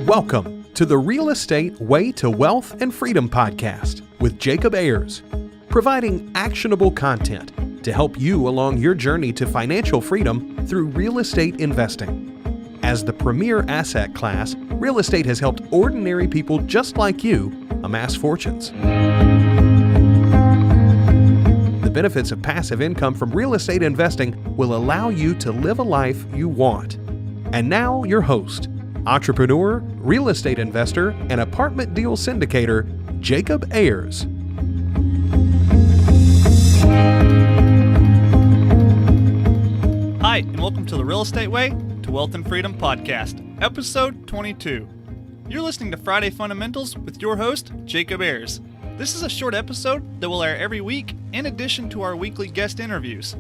Welcome to the Real Estate Way to Wealth and Freedom podcast with Jacob Ayers, providing actionable content to help you along your journey to financial freedom through real estate investing. As the premier asset class, real estate has helped ordinary people just like you amass fortunes. The benefits of passive income from real estate investing will allow you to live a life you want. And now your host, entrepreneur, real estate investor, and apartment deal syndicator, Jacob Ayers. Hi, and welcome to the Real Estate Way to Wealth and Freedom podcast, episode 22. You're listening to Friday Fundamentals with your host, Jacob Ayers. This is a short episode that will air every week in addition to our weekly guest interviews.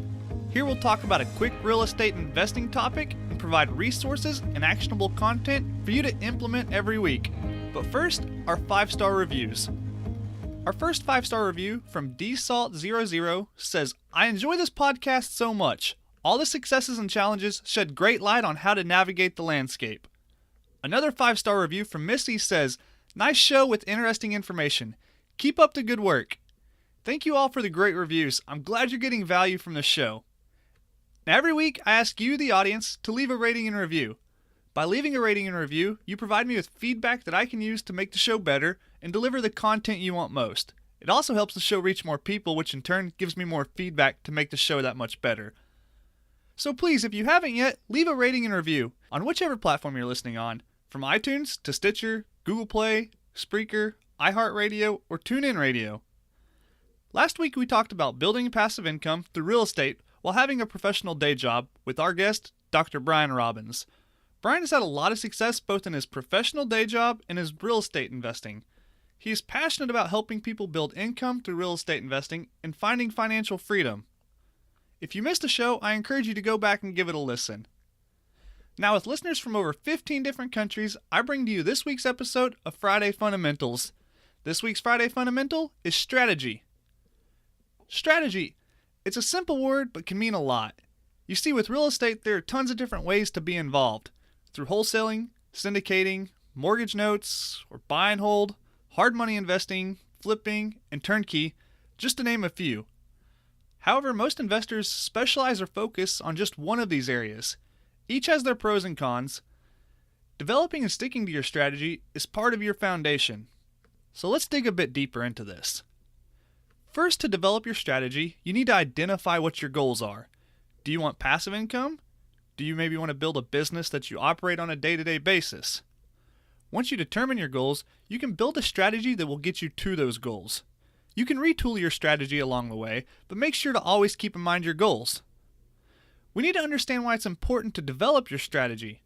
Here we'll talk about a quick real estate investing topic and provide resources and actionable content for you to implement every week. But first, our 5-star reviews. Our first 5-star review from DSalt00 says, I enjoy this podcast so much. All the successes and challenges shed great light on how to navigate the landscape. Another 5-star review from Missy says, nice show with interesting information. Keep up the good work. Thank you all for the great reviews. I'm glad you're getting value from the show. Now, every week, I ask you, the audience, to leave a rating and review. By leaving a rating and review, you provide me with feedback that I can use to make the show better and deliver the content you want most. It also helps the show reach more people, which in turn gives me more feedback to make the show that much better. So please, if you haven't yet, leave a rating and review on whichever platform you're listening on, from iTunes to Stitcher, Google Play, Spreaker, iHeartRadio, or TuneIn Radio. Last week we talked about building passive income through real estate while having a professional day job with our guest, Dr. Brian Robbins. Brian has had a lot of success both in his professional day job and his real estate investing. He is passionate about helping people build income through real estate investing and finding financial freedom. If you missed the show, I encourage you to go back and give it a listen. Now, with listeners from over 15 different countries, I bring to you this week's episode of Friday Fundamentals. This week's Friday Fundamental is strategy. Strategy. It's a simple word, but can mean a lot. You see, with real estate, there are tons of different ways to be involved. Through wholesaling, syndicating, mortgage notes, or buy and hold, hard money investing, flipping, and turnkey, just to name a few. However, most investors specialize or focus on just one of these areas. Each has their pros and cons. Developing and sticking to your strategy is part of your foundation. So let's dig a bit deeper into this. First, to develop your strategy, you need to identify what your goals are. Do you want passive income? Do you maybe want to build a business that you operate on a day-to-day basis? Once you determine your goals, you can build a strategy that will get you to those goals. You can retool your strategy along the way, but make sure to always keep in mind your goals. We need to understand why it's important to develop your strategy.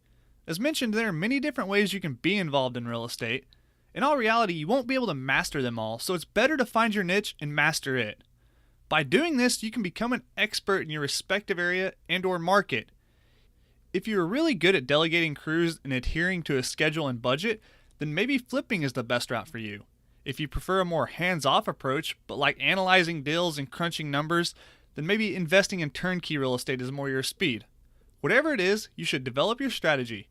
As mentioned, there are many different ways you can be involved in real estate. In all reality, you won't be able to master them all, so it's better to find your niche and master it. By doing this, you can become an expert in your respective area and/or market. If you are really good at delegating crews and adhering to a schedule and budget, then maybe flipping is the best route for you. If you prefer a more hands-off approach, but like analyzing deals and crunching numbers, then maybe investing in turnkey real estate is more your speed. Whatever it is, you should develop your strategy.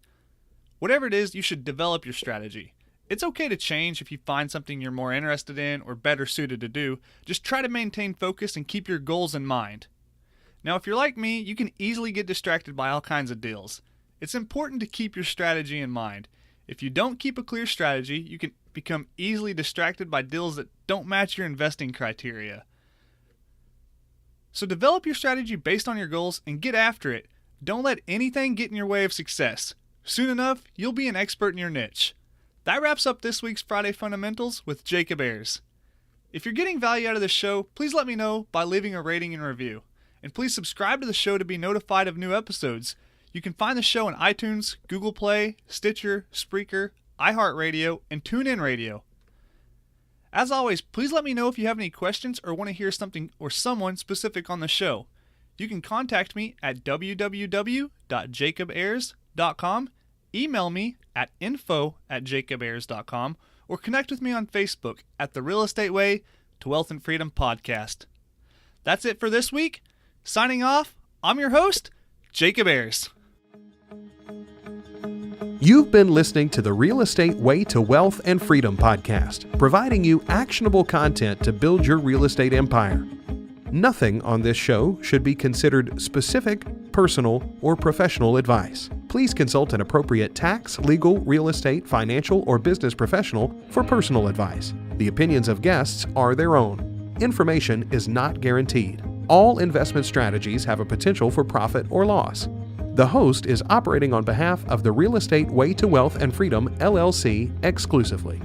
It's okay to change if you find something you're more interested in or better suited to do. Just try to maintain focus and keep your goals in mind. Now, if you're like me, you can easily get distracted by all kinds of deals. It's important to keep your strategy in mind. If you don't keep a clear strategy, you can become easily distracted by deals that don't match your investing criteria. So develop your strategy based on your goals and get after it. Don't let anything get in your way of success. Soon enough, you'll be an expert in your niche. That wraps up this week's Friday Fundamentals with Jacob Ayers. If you're getting value out of this show, please let me know by leaving a rating and review. And please subscribe to the show to be notified of new episodes. You can find the show on iTunes, Google Play, Stitcher, Spreaker, iHeartRadio, and TuneIn Radio. As always, please let me know if you have any questions or want to hear something or someone specific on the show. You can contact me at www.jacobayers.com, email me at info@jacobayers.com, or connect with me on Facebook at The Real Estate Way to Wealth and Freedom Podcast. That's it for this week. Signing off, I'm your host, Jacob Ayers. You've been listening to the Real Estate Way to Wealth and Freedom podcast, providing you actionable content to build your real estate empire. Nothing on this show should be considered specific, personal, or professional advice. Please consult an appropriate tax, legal, real estate, financial, or business professional for personal advice. The opinions of guests are their own. Information is not guaranteed. All investment strategies have a potential for profit or loss. The host is operating on behalf of the Real Estate Way to Wealth and Freedom, LLC exclusively.